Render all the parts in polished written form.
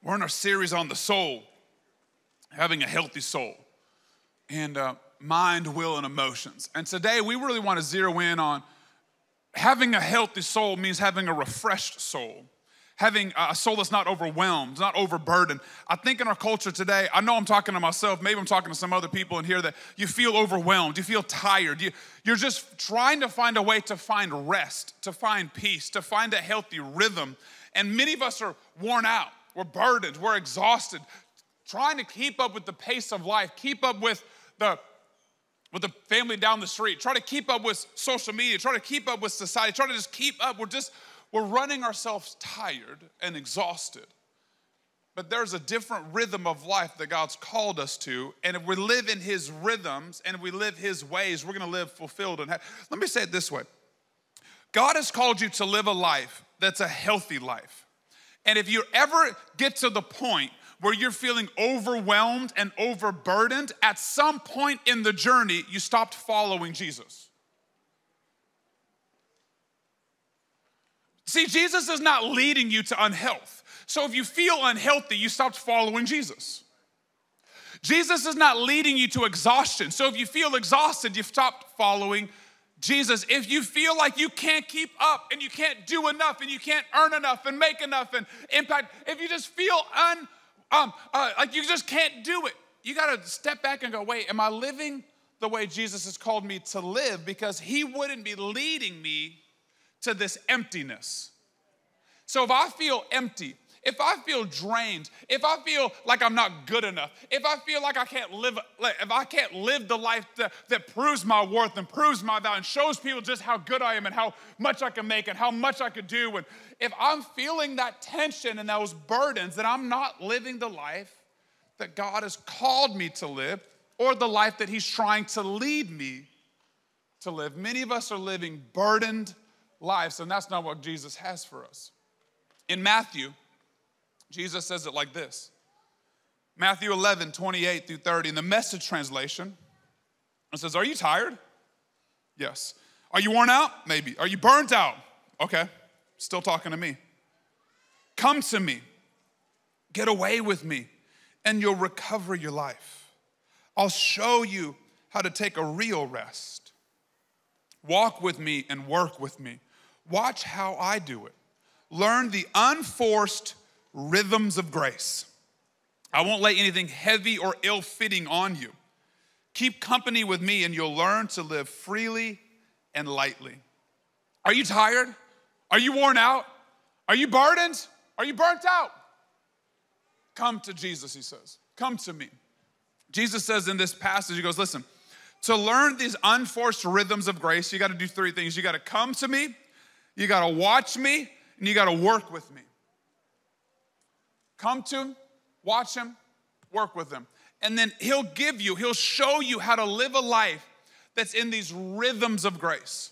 We're in our series on the soul, having a healthy soul, and mind, will, and emotions. And today we really want to zero in on having a healthy soul means having a refreshed soul, having a soul that's not overwhelmed, not overburdened. I think in our culture today, I know I'm talking to myself, maybe I'm talking to some other people in here, that you feel overwhelmed, you feel tired, you're just trying to find a way to find rest, to find peace, to find a healthy rhythm. And many of us are worn out. We're burdened, we're exhausted, trying to keep up with the pace of life, keep up with the family down the street, try to keep up with social media, try to keep up with society, try to just keep up. We're running ourselves tired and exhausted. But there's a different rhythm of life that God's called us to, and if we live in his rhythms and if we live his ways, we're gonna live fulfilled. And let me say it this way. God has called you to live a life that's a healthy life. And if you ever get to the point where you're feeling overwhelmed and overburdened, at some point in the journey, you stopped following Jesus. See, Jesus is not leading you to unhealth. So if you feel unhealthy, you stopped following Jesus. Jesus is not leading you to exhaustion. So if you feel exhausted, you've stopped following Jesus. If you feel like you can't keep up and you can't do enough and you can't earn enough and make enough and impact, if you just feel like you just can't do it, you got to step back and go, wait, am I living the way Jesus has called me to live? Because he wouldn't be leading me to this emptiness. So if I feel empty, if I feel drained, if I feel like I'm not good enough, if I feel like if I can't live the life that proves my worth and proves my value and shows people just how good I am and how much I can make and how much I could do, and if I'm feeling that tension and those burdens, then I'm not living the life that God has called me to live or the life that he's trying to lead me to live. Many of us are living burdened lives, and that's not what Jesus has for us. In Matthew, Jesus says it like this. Matthew 11, 28 through 30, in the Message translation, it says, are you tired? Yes. Are you worn out? Maybe. Are you burnt out? Okay, still talking to me. Come to me, get away with me, and you'll recover your life. I'll show you how to take a real rest. Walk with me and work with me. Watch how I do it. Learn the unforced rhythms of grace. I won't lay anything heavy or ill-fitting on you. Keep company with me and you'll learn to live freely and lightly. Are you tired? Are you worn out? Are you burdened? Are you burnt out? Come to Jesus, he says. Come to me. Jesus says in this passage, he goes, listen, to learn these unforced rhythms of grace, you got to do three things. You got to come to me, you got to watch me, and you got to work with me. Come to him, watch him, work with him. And then he'll show you how to live a life that's in these rhythms of grace.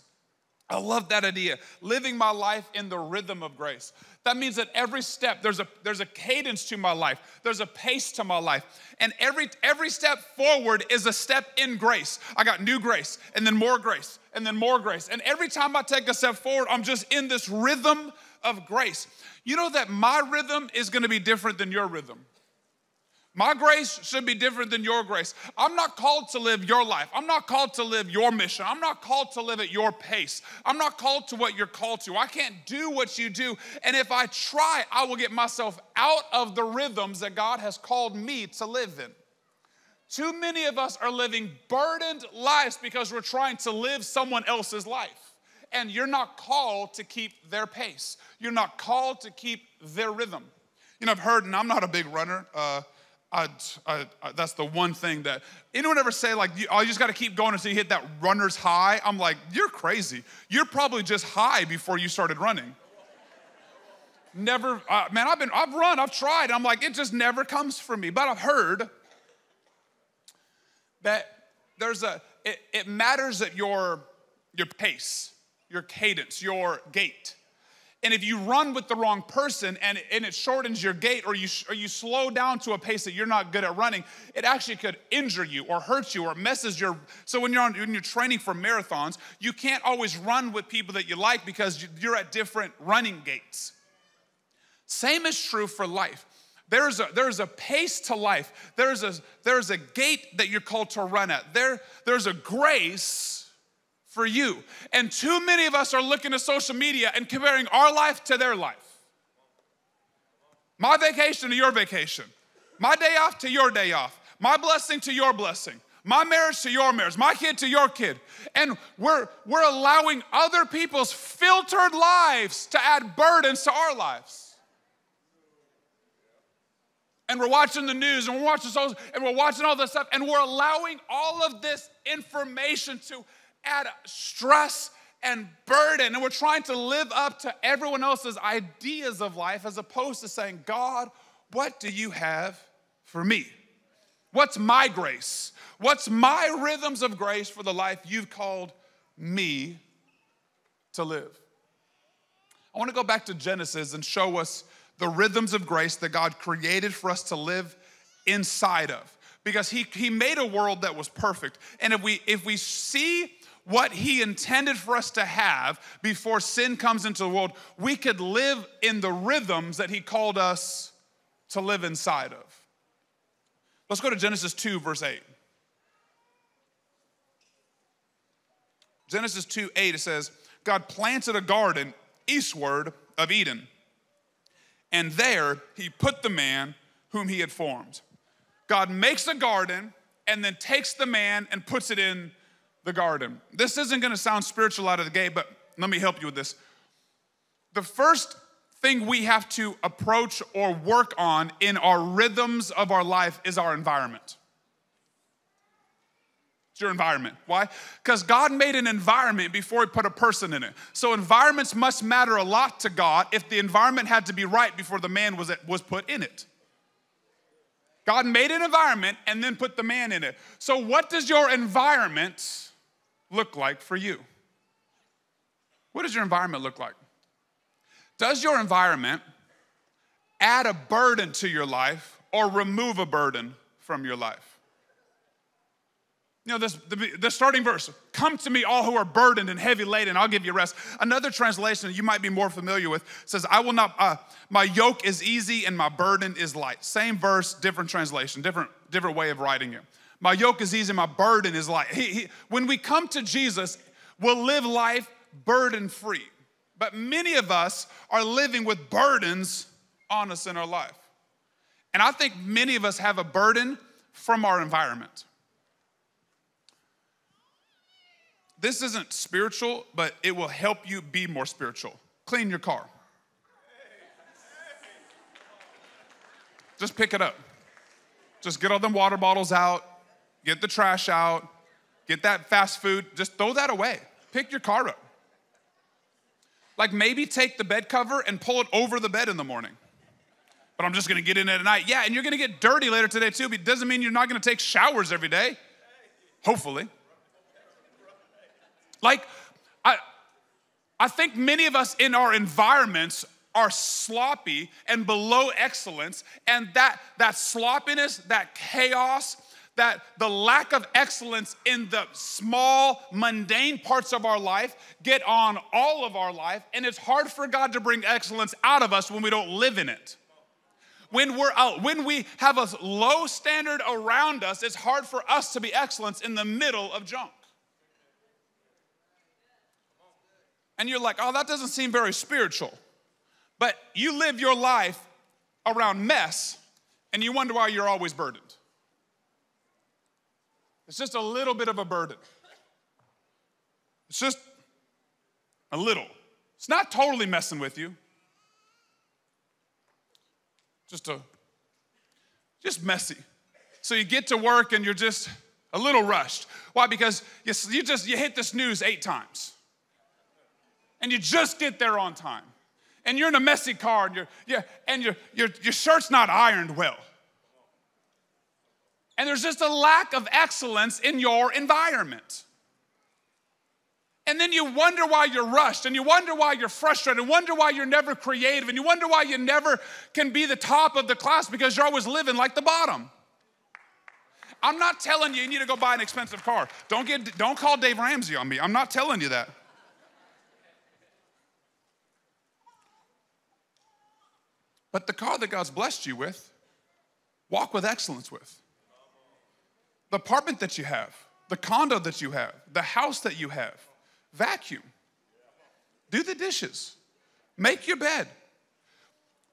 I love that idea, living my life in the rhythm of grace. That means that every step, there's a cadence to my life. There's a pace to my life. And every step forward is a step in grace. I got new grace, and then more grace, and then more grace. And every time I take a step forward, I'm just in this rhythm of grace. You know that my rhythm is gonna be different than your rhythm. My grace should be different than your grace. I'm not called to live your life. I'm not called to live your mission. I'm not called to live at your pace. I'm not called to what you're called to. I can't do what you do. And if I try, I will get myself out of the rhythms that God has called me to live in. Too many of us are living burdened lives because we're trying to live someone else's life. And you're not called to keep their pace. You're not called to keep their rhythm. You know, I've heard, and I'm not a big runner, that's the one thing that, anyone ever say like, you just got to keep going until you hit that runner's high? I'm like, you're crazy. You're probably just high before you started running. Never, man, I've tried. I'm like, it just never comes for me. But I've heard that it matters at your pace, your cadence, your gait. And if you run with the wrong person and it shortens your gait, or you slow down to a pace that you're not good at running, it actually could injure you or hurt you or messes your. So when you're training for marathons, you can't always run with people that you like because you're at different running gaits. Same is true for life. There's a pace to life. There's a gate that you're called to run at. There's a grace for you. And too many of us are looking at social media and comparing our life to their life. My vacation to your vacation. My day off to your day off. My blessing to your blessing. My marriage to your marriage. My kid to your kid. And we're allowing other people's filtered lives to add burdens to our lives. And we're watching the news and we're watching social, and we're watching all this stuff, and we're allowing all of this information to add stress and burden, and we're trying to live up to everyone else's ideas of life as opposed to saying, God, what do you have for me? What's my grace? What's my rhythms of grace for the life you've called me to live? I want to go back to Genesis and show us the rhythms of grace that God created for us to live inside of. Because he made a world that was perfect. And if we see what he intended for us to have before sin comes into the world, we could live in the rhythms that he called us to live inside of. Let's go to Genesis 2, verse 8. Genesis 2, 8, it says, God planted a garden eastward of Eden, and there he put the man whom he had formed. God makes a garden and then takes the man and puts it in the garden. This isn't going to sound spiritual out of the gate, but let me help you with this. The first thing we have to approach or work on in our rhythms of our life is our environment. It's your environment. Why? Because God made an environment before he put a person in it. So environments must matter a lot to God if the environment had to be right before the man was put in it. God made an environment and then put the man in it. So what does your environment look like for you? What does your environment look like? Does your environment add a burden to your life or remove a burden from your life? You know, the starting verse, come to me all who are burdened and heavy laden, I'll give you rest. Another translation you might be more familiar with says, I will not, my yoke is easy and my burden is light. Same verse, different translation, different way of writing it. My yoke is easy, my burden is light. When we come to Jesus, we'll live life burden-free. But many of us are living with burdens on us in our life. And I think many of us have a burden from our environment. This isn't spiritual, but it will help you be more spiritual. Clean your car. Just pick it up. Just get all them water bottles out, get the trash out, get that fast food, just throw that away. Pick your car up. Like maybe take the bed cover and pull it over the bed in the morning. But I'm just gonna get in it at night. Yeah, and you're gonna get dirty later today too, but it doesn't mean you're not gonna take showers every day. Hopefully. Like, I think many of us in our environments are sloppy and below excellence, and that sloppiness, that chaos, that the lack of excellence in the small, mundane parts of our life get on all of our life, and it's hard for God to bring excellence out of us when we don't live in it. When we have a low standard around us, it's hard for us to be excellence in the middle of junk. And you're like, oh, that doesn't seem very spiritual. But you live your life around mess, and you wonder why you're always burdened. It's just a little bit of a burden. It's just a little. It's not totally messing with you. Just messy. So you get to work and you're just a little rushed. Why? Because you hit the snooze 8 times. And you just get there on time. And you're in a messy car and your shirt's not ironed well. And there's just a lack of excellence in your environment. And then you wonder why you're rushed, and you wonder why you're frustrated, and wonder why you're never creative, and you wonder why you never can be the top of the class because you're always living like the bottom. I'm not telling you need to go buy an expensive car. Don't call Dave Ramsey on me. I'm not telling you that. But the car that God's blessed you with walk with excellence with. The apartment that you have, the condo that you have, the house that you have, vacuum. Do the dishes. Make your bed.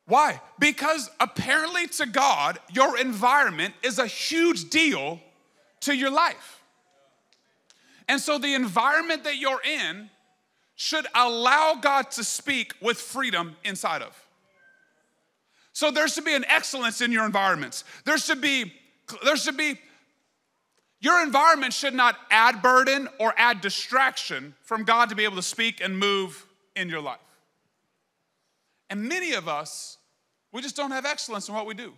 Why? Because apparently to God, your environment is a huge deal to your life. And so the environment that you're in should allow God to speak with freedom inside of. So there should be an excellence in your environments. Your environment should not add burden or add distraction from God to be able to speak and move in your life. And many of us, we just don't have excellence in what we do.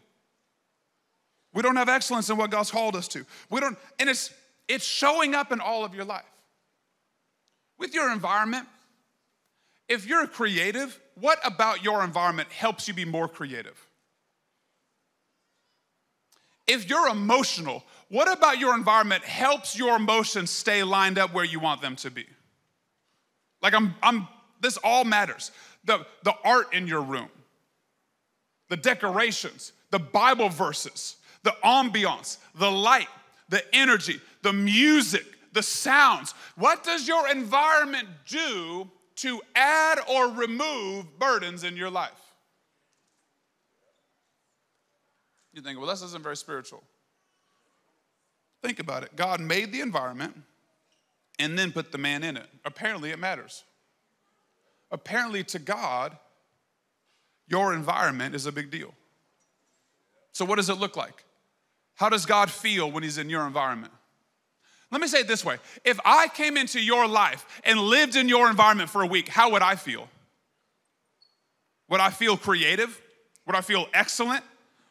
We don't have excellence in what God's called us to. And it's showing up in all of your life. With your environment, if you're creative, what about your environment helps you be more creative? If you're emotional, what about your environment helps your emotions stay lined up where you want them to be? Like this all matters. The art in your room, the decorations, the Bible verses, the ambiance, the light, the energy, the music, the sounds. What does your environment do to add or remove burdens in your life? You think, well, this isn't very spiritual. Think about it. God made the environment and then put the man in it. Apparently it matters. Apparently to God, your environment is a big deal. So what does it look like? How does God feel when he's in your environment? Let me say it this way. If I came into your life and lived in your environment for a week, how would I feel? Would I feel creative? Would I feel excellent?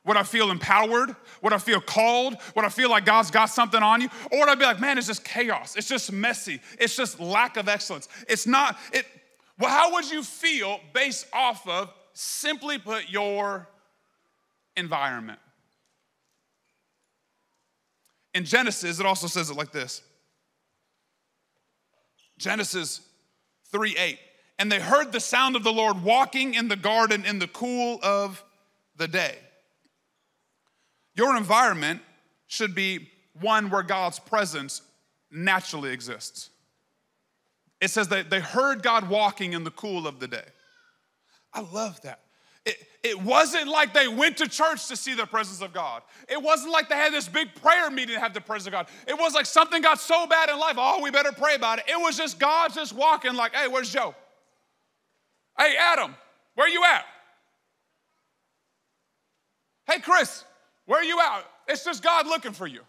Would I feel empowered? Would I feel called? Would I feel like God's got something on you? Or would I be like, man, it's just chaos. It's just messy. It's just lack of excellence. Well, how would you feel based off of, simply put, your environment? In Genesis, it also says it like this. Genesis 3:8. And they heard the sound of the Lord walking in the garden in the cool of the day. Your environment should be one where God's presence naturally exists. It says that they heard God walking in the cool of the day. I love that. It wasn't like they went to church to see the presence of God. It wasn't like they had this big prayer meeting to have the presence of God. It was like something got so bad in life, oh, we better pray about it. It was just God just walking like, hey, where's Joe? Hey, Adam, where you at? Hey, Chris, where are you at? It's just God looking for you.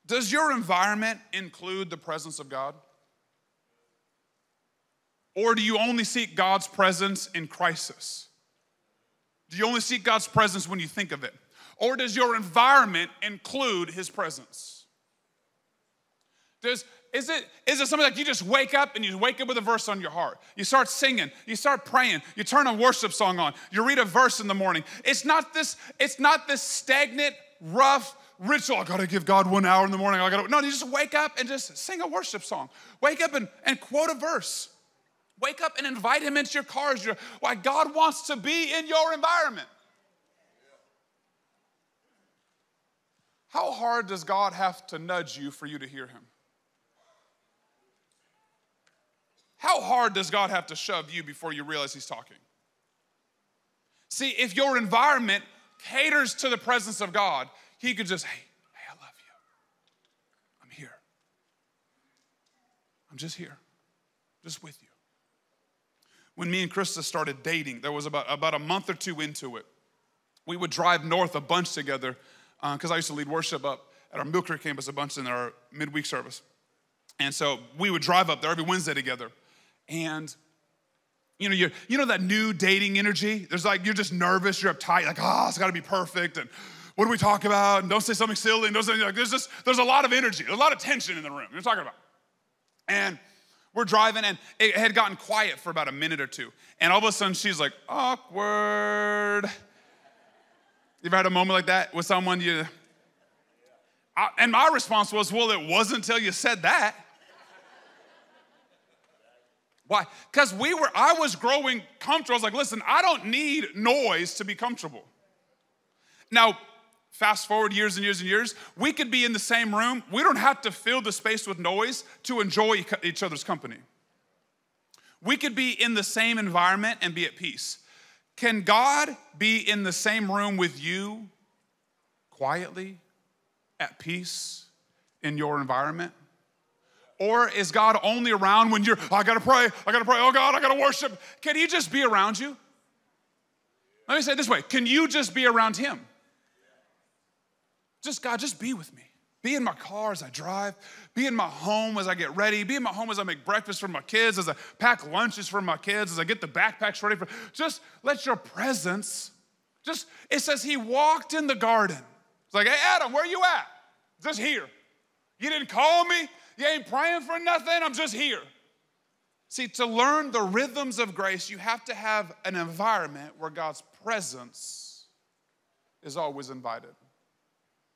Does your environment include the presence of God? Or do you only seek God's presence in crisis? Do you only seek God's presence when you think of it? Or does your environment include his presence? Is it something like you just wake up and you wake up with a verse on your heart? You start singing, you start praying, you turn a worship song on, you read a verse in the morning. It's not this stagnant, rough ritual. I gotta give God 1 hour in the morning. No, you just wake up and just sing a worship song. Wake up and quote a verse. Wake up and invite him into your cars. Why God wants to be in your environment. How hard does God have to nudge you for you to hear him? How hard does God have to shove you before you realize he's talking? See, if your environment caters to the presence of God, he could just, hey, I love you. I'm here. I'm just here, just with you. When me and Krista started dating, there was about a month or two into it. We would drive north a bunch together because I used to lead worship up at our Mill Creek campus a bunch in our midweek service. And so we would drive up there every Wednesday together. And you know that new dating energy? There's like, you're just nervous, you're uptight, like, it's gotta be perfect. And what do we talk about? And don't say something silly. And don't say, there's a lot of energy, a lot of tension in the room. You're talking about. And we're driving, and it had gotten quiet for about a minute or two. And all of a sudden, she's like, awkward. You ever had a moment like that with someone? And my response was, well, it wasn't until you said that. Why? Because I was growing comfortable. I was like, listen, I don't need noise to be comfortable. Now, fast forward years and years and years, we could be in the same room. We don't have to fill the space with noise to enjoy each other's company. We could be in the same environment and be at peace. Can God be in the same room with you quietly, at peace, in your environment? Or is God only around when I gotta pray, oh God, I gotta worship. Can he just be around you? Let me say it this way, can you just be around him? God, just be with me. Be in my car as I drive. Be in my home as I get ready. Be in my home as I make breakfast for my kids, as I pack lunches for my kids, as I get the backpacks ready for. Just let your presence, it says he walked in the garden. It's like, hey, Adam, where you at? Just here. You didn't call me. You ain't praying for nothing. I'm just here. See, to learn the rhythms of grace, you have to have an environment where God's presence is always invited.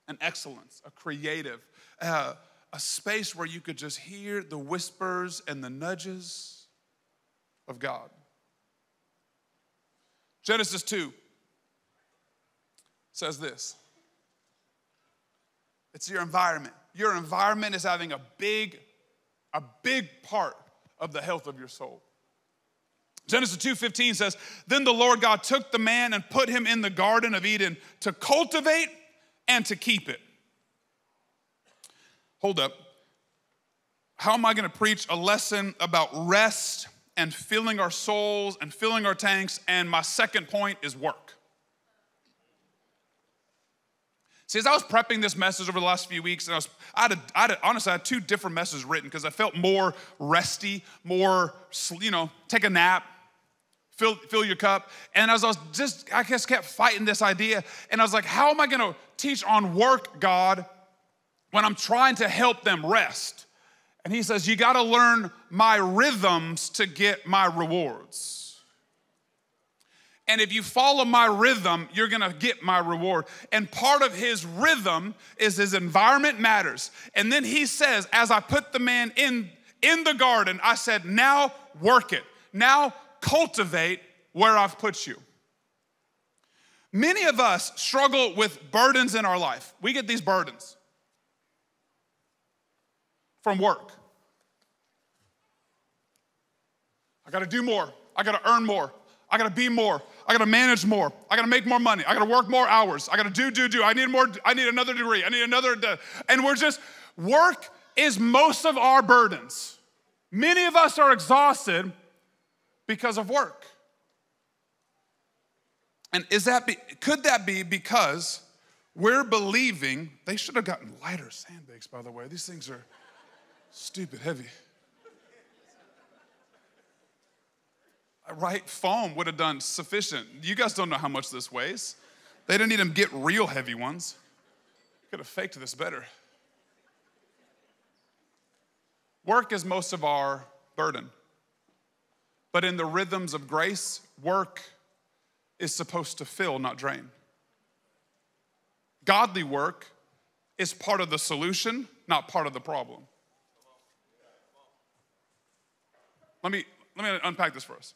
An excellence, a creative, a space where you could just hear the whispers and the nudges of God. Genesis 2 says this. It's your environment. Your environment is having a big part of the health of your soul. Genesis 2:15 says, then the Lord God took the man and put him in the Garden of Eden to cultivate and to keep it. Hold up. How am I going to preach a lesson about rest and filling our souls and filling our tanks? And my second point is work. See, as I was prepping this message over the last few weeks, and honestly, I had two different messages written because I felt more resty, more, take a nap, fill your cup. And as I just kept fighting this idea. And I was like, how am I going to teach on work, God, when I'm trying to help them rest? And he says, you got to learn my rhythms to get my rewards. And if you follow my rhythm, you're going to get my reward. And part of his rhythm is his environment matters. And then he says, as I put the man in the garden, I said, now work it. Now cultivate where I've put you. Many of us struggle with burdens in our life. We get these burdens from work. I got to do more. I got to earn more. I got to be more. I got to manage more. I got to make more money. I got to work more hours. I got to do. I need more. I need another degree. I need another. And work is most of our burdens. Many of us are exhausted because of work. And could that be because we're believing, they should have gotten lighter sandbags, by the way. These things are stupid heavy. Right, foam would have done sufficient. You guys don't know how much this weighs. They didn't even get real heavy ones. Could have faked this better. Work is most of our burden. But in the rhythms of grace, work is supposed to fill, not drain. Godly work is part of the solution, not part of the problem. Let me unpack this for us.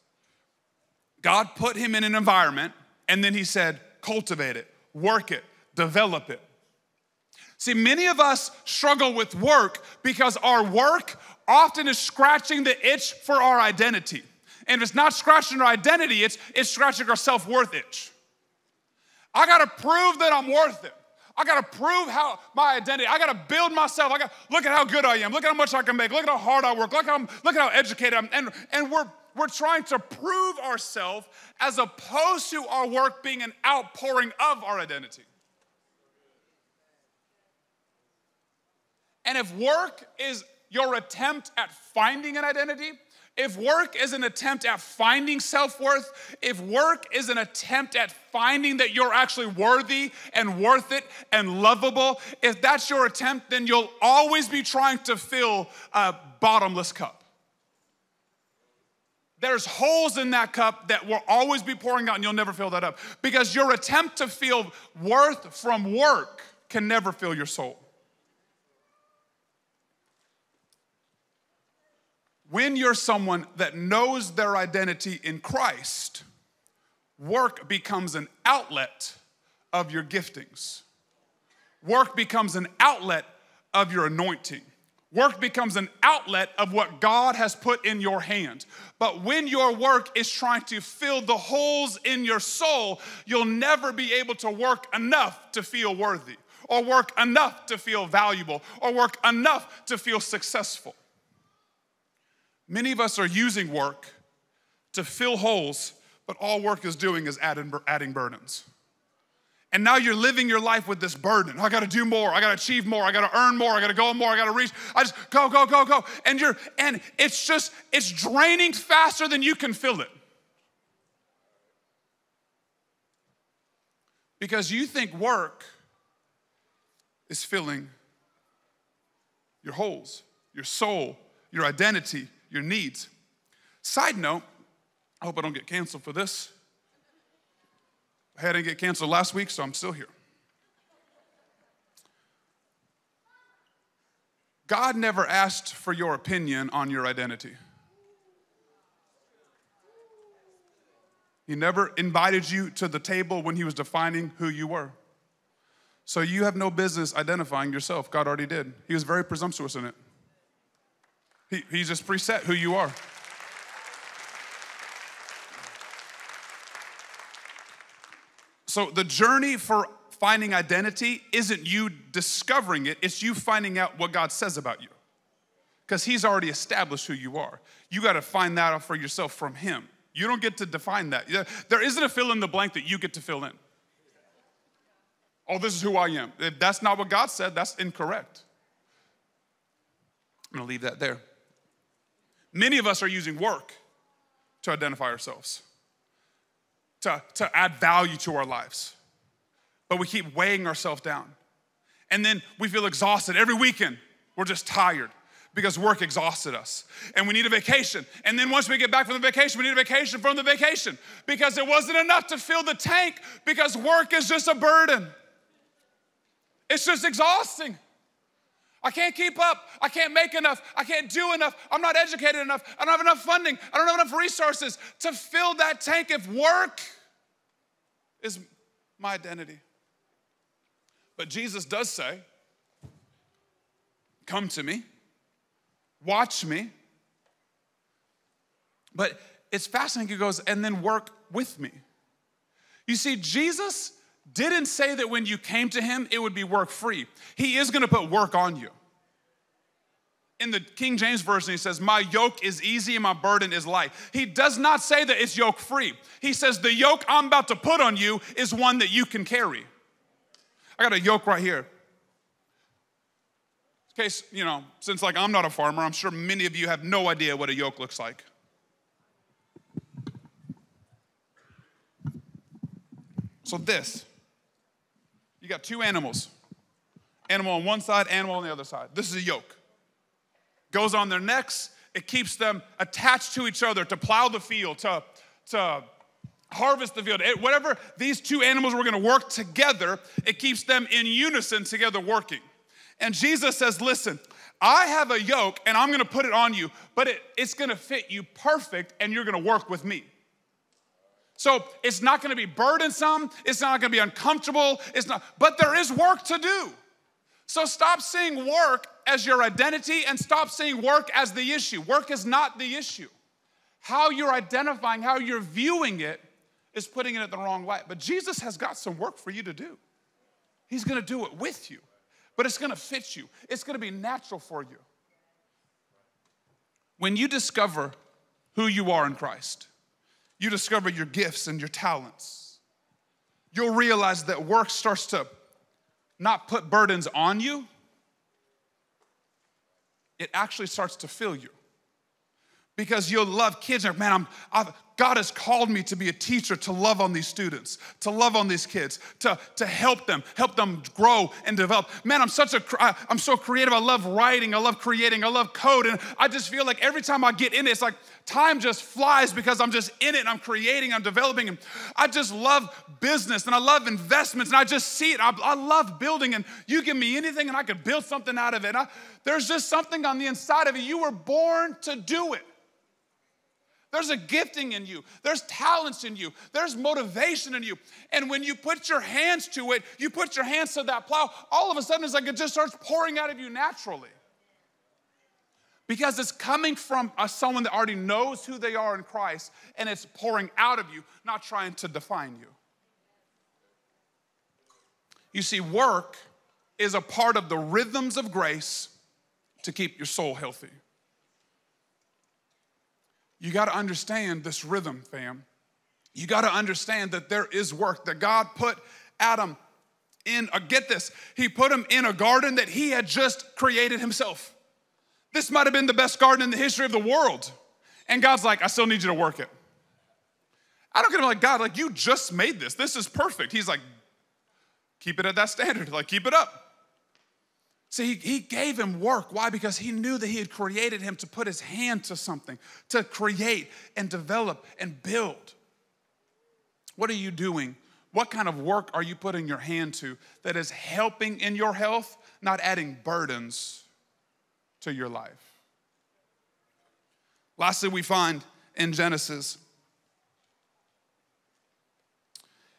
God put him in an environment, and then he said, cultivate it, work it, develop it. See, many of us struggle with work because our work often is scratching the itch for our identity. And if it's not scratching our identity, it's scratching our self-worth itch. I gotta prove that I'm worth it. I gotta prove my identity. I gotta build myself. Look at how good I am. Look at how much I can make. Look at how hard I work. Look at how educated I am. And we're trying to prove ourselves as opposed to our work being an outpouring of our identity. And if work is your attempt at finding an identity, if work is an attempt at finding self-worth, if work is an attempt at finding that you're actually worthy and worth it and lovable, if that's your attempt, then you'll always be trying to fill a bottomless cup. There's holes in that cup that will always be pouring out and you'll never fill that up. Because your attempt to feel worth from work can never fill your soul. When you're someone that knows their identity in Christ, work becomes an outlet of your giftings. Work becomes an outlet of your anointing. Work becomes an outlet of what God has put in your hand. But when your work is trying to fill the holes in your soul, you'll never be able to work enough to feel worthy, or work enough to feel valuable, or work enough to feel successful. Many of us are using work to fill holes, but all work is doing is adding burdens. And now you're living your life with this burden. I gotta do more, I gotta achieve more, I gotta earn more, I gotta go more, I gotta reach. I just go. And it's draining faster than you can fill it. Because you think work is filling your holes, your soul, your identity, your needs. Side note, I hope I don't get canceled for this. I didn't get canceled last week, so I'm still here. God never asked for your opinion on your identity. He never invited you to the table when he was defining who you were. So you have no business identifying yourself. God already did. He was very presumptuous in it. He just preset who you are. So the journey for finding identity isn't you discovering it, it's you finding out what God says about you. Because he's already established who you are. You got to find that out for yourself from him. You don't get to define that. There isn't a fill in the blank that you get to fill in. Oh, this is who I am. If that's not what God said, that's incorrect. I'm going to leave that there. Many of us are using work to identify ourselves, to add value to our lives. But we keep weighing ourselves down. And then we feel exhausted. Every weekend, we're just tired because work exhausted us. And we need a vacation. And then once we get back from the vacation, we need a vacation from the vacation because it wasn't enough to fill the tank because work is just a burden. It's just exhausting. I can't keep up. I can't make enough. I can't do enough. I'm not educated enough. I don't have enough funding. I don't have enough resources to fill that tank if work is my identity. But Jesus does say, come to me, watch me. But it's fascinating, he goes, and then work with me. You see, Jesus didn't say that when you came to him, it would be work-free. He is gonna put work on you. In the King James Version, he says, my yoke is easy and my burden is light. He does not say that it's yoke-free. He says the yoke I'm about to put on you is one that you can carry. I got a yoke right here. In case, since I'm not a farmer, I'm sure many of you have no idea what a yoke looks like. So this. You got two animals. Animal on one side, animal on the other side. This is a yoke. Goes on their necks. It keeps them attached to each other to plow the field, to harvest the field. Whatever these two animals were going to work together, it keeps them in unison together working. And Jesus says, listen, I have a yoke and I'm going to put it on you, but it's going to fit you perfect and you're going to work with me. So it's not going to be burdensome. It's not going to be uncomfortable. But there is work to do. So stop seeing work as your identity and stop seeing work as the issue. Work is not the issue. How you're identifying, how you're viewing it is putting it in the wrong light. But Jesus has got some work for you to do. He's going to do it with you, but it's going to fit you. It's going to be natural for you. When you discover who you are in Christ, you discover your gifts and your talents, you'll realize that work starts to not put burdens on you. It actually starts to fill you. Because you'll love kids. Man, God has called me to be a teacher, to love on these students, to love on these kids, to help them grow and develop. Man, I'm so creative. I love writing. I love creating. I love code. And I just feel like every time I get in it, it's like time just flies because I'm just in it and I'm creating, I'm developing. And I just love business and I love investments and I just see it. I love building, and you give me anything and I could build something out of it. There's just something on the inside of you. You were born to do it. There's a gifting in you. There's talents in you. There's motivation in you. And when you put your hands to it, you put your hands to that plow, all of a sudden it's like it just starts pouring out of you naturally. Because it's coming from someone that already knows who they are in Christ, and it's pouring out of you, not trying to define you. You see, work is a part of the rhythms of grace to keep your soul healthy. You got to understand this rhythm, fam. You got to understand that there is work, that God put Adam in, get this, he put him in a garden that he had just created himself. This might have been the best garden in the history of the world. And God's like, I still need you to work it. I don't get him like, God, like you just made this. This is perfect. He's like, keep it at that standard. Like, keep it up. See, he gave him work. Why? Because he knew that he had created him to put his hand to something, to create and develop and build. What are you doing? What kind of work are you putting your hand to that is helping in your health, not adding burdens to your life? Lastly, we find in Genesis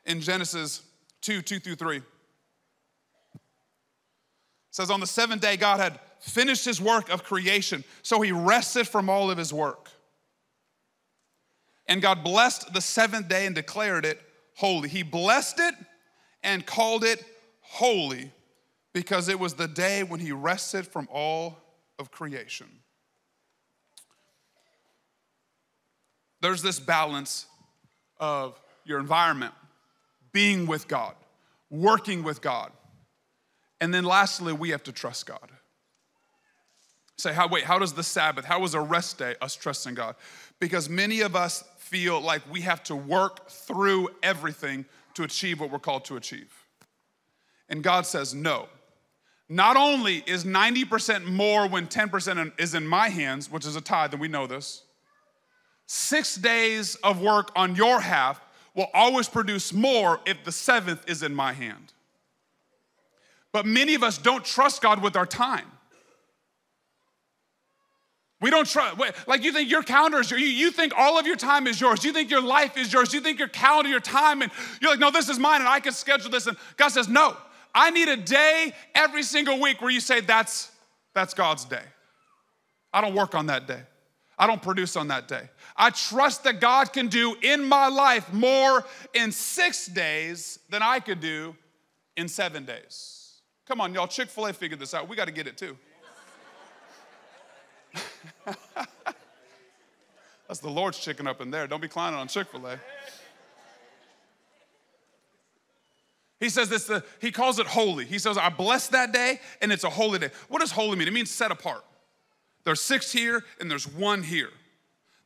2:2-3. It says, on the seventh day, God had finished his work of creation, so he rested from all of his work. And God blessed the seventh day and declared it holy. He blessed it and called it holy because it was the day when he rested from all of creation. There's this balance of your environment, being with God, working with God. And then lastly, we have to trust God. Say, how does the Sabbath, how is a rest day us trusting God? Because many of us feel like we have to work through everything to achieve what we're called to achieve. And God says, no. Not only is 90% more when 10% is in my hands, which is a tithe, and we know this, 6 days of work on your half will always produce more if the seventh is in my hand. But many of us don't trust God with our time. We don't trust, like you think your calendar is yours. You think all of your time is yours. You think your life is yours. You think your calendar, your time, and you're like, no, this is mine and I can schedule this. And God says, no, I need a day every single week where you say that's God's day. I don't work on that day. I don't produce on that day. I trust that God can do in my life more in 6 days than I could do in 7 days. Come on, y'all, Chick-fil-A figured this out. We got to get it too. That's the Lord's chicken up in there. Don't be clowning on Chick-fil-A. He says this, he calls it holy. He says, I bless that day, and it's a holy day. What does holy mean? It means set apart. There's 6 here, and there's 1 here.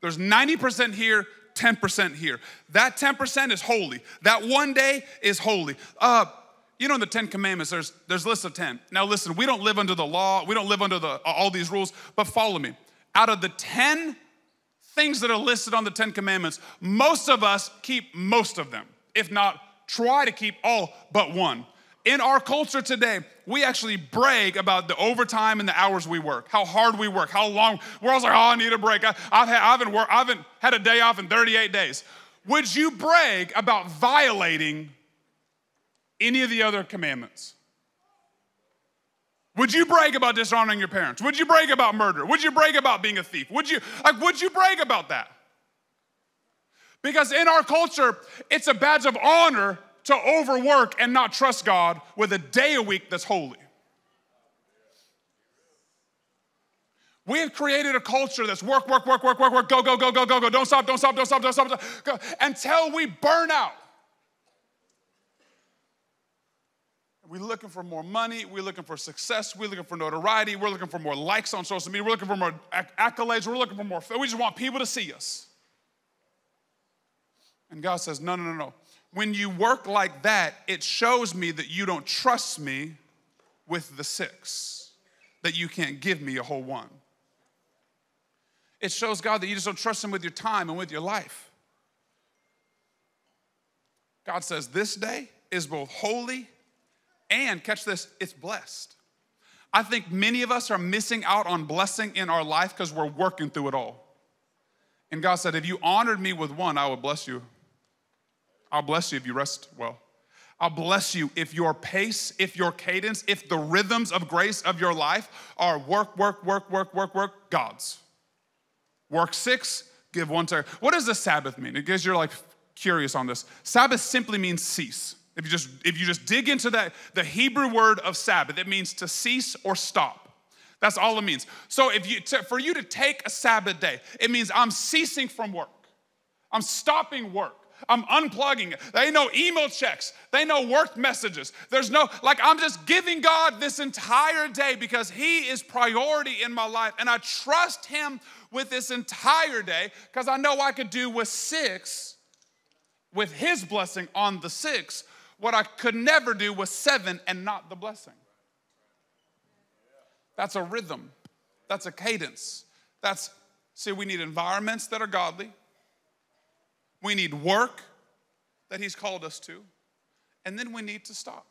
There's 90% here, 10% here. That 10% is holy. That 1 day is holy. You know, in the 10 Commandments, there's lists of 10. Now listen, we don't live under the law. We don't live under all these rules, but follow me. Out of the 10 things that are listed on the 10 Commandments, most of us keep most of them. If not, try to keep all but one. In our culture today, we actually brag about the overtime and the hours we work, how hard we work, how long. We're always like, oh, I need a break. I haven't had a day off in 38 days. Would you brag about violating any of the other commandments? Would you brag about dishonoring your parents? Would you brag about murder? Would you brag about being a thief? Would you brag about that? Because in our culture, it's a badge of honor to overwork and not trust God with a day a week that's holy. We have created a culture that's work, go, don't stop, go, until we burn out. We're looking for more money. We're looking for success. We're looking for notoriety. We're looking for more likes on social media. We're looking for more accolades. We're looking for more. We just want people to see us. And God says, no, no, no, no. When you work like that, it shows me that you don't trust me with the 6, that you can't give me a whole 1. It shows God that you just don't trust him with your time and with your life. God says this day is both holy and, catch this, it's blessed. I think many of us are missing out on blessing in our life because we're working through it all. And God said, if you honored me with 1, I will bless you. I'll bless you if you rest well. I'll bless you if your pace, if your cadence, if the rhythms of grace of your life are work, God's. Work 6, give 1 to. What does the Sabbath mean? In case you're like curious on this. Sabbath simply means cease. If you just dig into that, the Hebrew word of Sabbath, it means to cease or stop. That's all it means. So for you to take a Sabbath day, it means I'm ceasing from work. I'm stopping work. I'm unplugging it. They know email checks. They know work messages. I'm just giving God this entire day because he is priority in my life. And I trust him with this entire day because I know I could do with 6, with his blessing on the 6, what I could never do with 7 and not the blessing. That's a rhythm. That's a cadence. We need environments that are godly. We need work that he's called us to. And then we need to stop.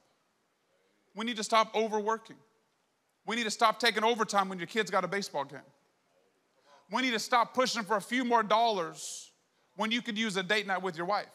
We need to stop overworking. We need to stop taking overtime when your kid's got a baseball game. We need to stop pushing for a few more dollars when you could use a date night with your wife.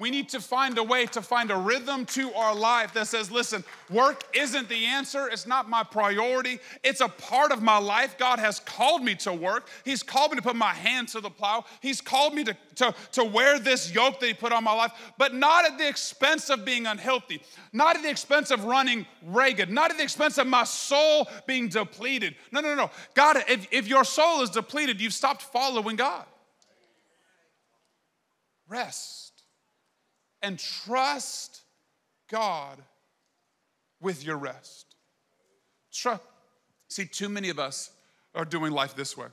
We need to find a way to find a rhythm to our life that says, listen, work isn't the answer. It's not my priority. It's a part of my life. God has called me to work. He's called me to put my hand to the plow. He's called me to wear this yoke that he put on my life, but not at the expense of being unhealthy, not at the expense of running ragged, not at the expense of my soul being depleted. No. God, if your soul is depleted, you've stopped following God. Rest. And trust God with your rest. See, too many of us are doing life this way.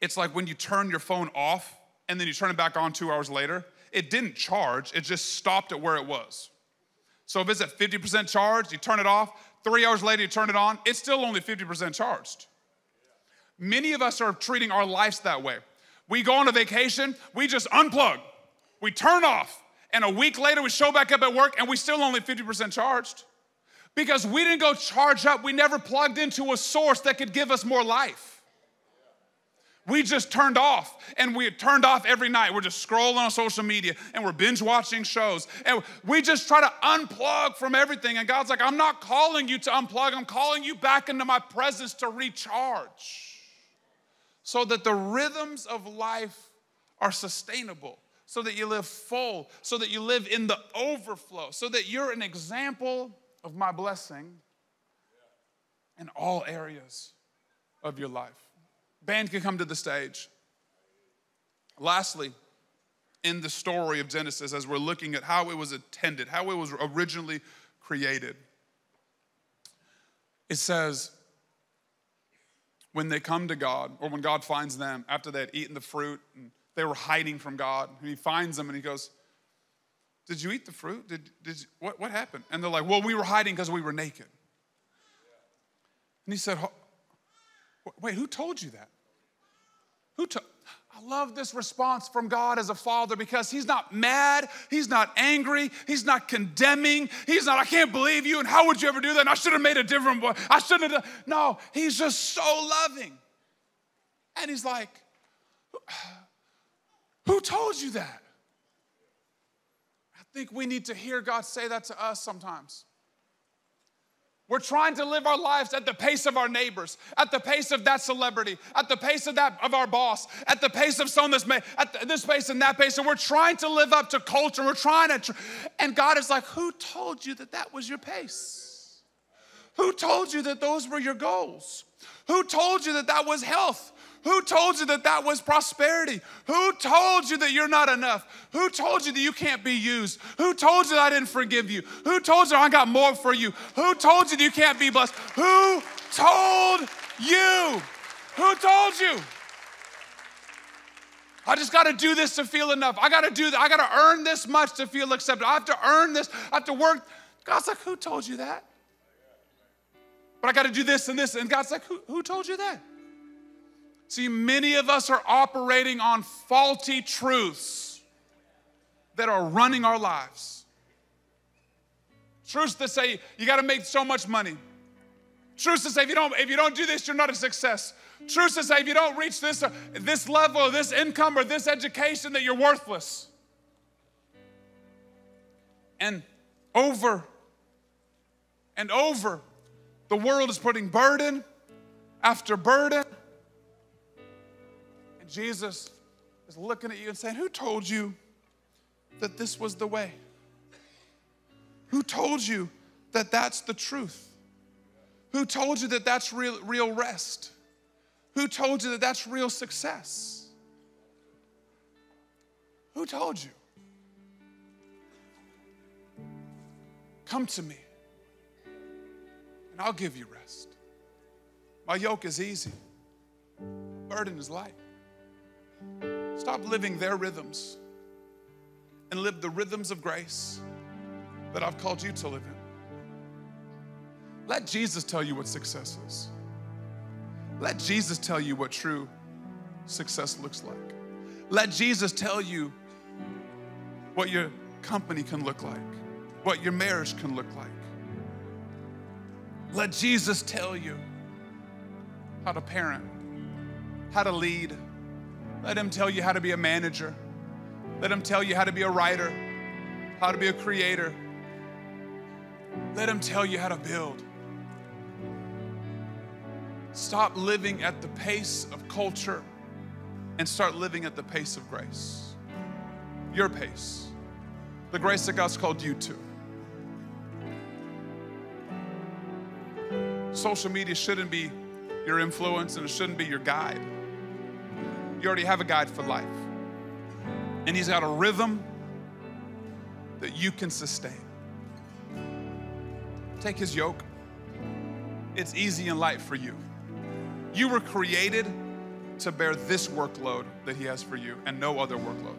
It's like when you turn your phone off and then you turn it back on 2 hours later, it didn't charge, it just stopped at where it was. So if it's at 50% charged, you turn it off, 3 hours later you turn it on, it's still only 50% charged. Many of us are treating our lives that way. We go on a vacation, we just unplug, we turn off, and a week later, we show back up at work and we still only 50% charged because we didn't go charge up. We never plugged into a source that could give us more life. We just turned off, and we turned off every night. We're just scrolling on social media and we're binge watching shows. And we just try to unplug from everything. And God's like, I'm not calling you to unplug. I'm calling you back into my presence to recharge so that the rhythms of life are sustainable. So that you live full, so that you live in the overflow, so that you're an example of my blessing in all areas of your life. Band can come to the stage. Lastly, in the story of Genesis, as we're looking at how it was intended, how it was originally created, it says, when they come to God, or when God finds them after they had eaten the fruit and they were hiding from God, and he finds them and he goes, did you eat the fruit? What happened? And they're like, well, we were hiding because we were naked. And he said, wait, who told you that? I love this response from God as a father because he's not mad, he's not angry, he's not condemning, he's not, I can't believe you, and how would you ever do that? And I should have made a different boy. I shouldn't have done. No, he's just so loving. And he's like, who told you that? I think we need to hear God say that to us sometimes. We're trying to live our lives at the pace of our neighbors, at the pace of that celebrity, at the pace of our boss, at the pace of someone that's at this pace and that pace. And we're trying to live up to culture. And God is like, who told you that that was your pace? Who told you that those were your goals? Who told you that that was health? Who told you that that was prosperity? Who told you that you're not enough? Who told you that you can't be used? Who told you that I didn't forgive you? Who told you I got more for you? Who told you that you can't be blessed? Who told you? Who told you? I just got to do this to feel enough. I got to earn this much to feel accepted. I have to earn this. I have to work. God's like, who told you that? But I got to do this and this. And God's like, who told you that? See, many of us are operating on faulty truths that are running our lives. Truths that say you got to make so much money. Truths that say if you don't do this, you're not a success. Truths that say if you don't reach this level or this income or this education that you're worthless. And over and over, the world is putting burden after burden. And Jesus is looking at you and saying, who told you that this was the way? Who told you that that's the truth? Who told you that that's real rest? Who told you that that's real success? Who told you? Come to me, and I'll give you rest. My yoke is easy. My burden is light. Stop living their rhythms and live the rhythms of grace that I've called you to live in. Let Jesus tell you what success is. Let Jesus tell you what true success looks like. Let Jesus tell you what your company can look like, what your marriage can look like. Let Jesus tell you how to parent, how to lead. Let him tell you how to be a manager. Let him tell you how to be a writer, how to be a creator. Let him tell you how to build. Stop living at the pace of culture and start living at the pace of grace. Your pace. The grace that God's called you to. Social media shouldn't be your influence and it shouldn't be your guide. You already have a guide for life. And he's got a rhythm that you can sustain. Take his yoke. It's easy and light for you. You were created to bear this workload that he has for you and no other workload.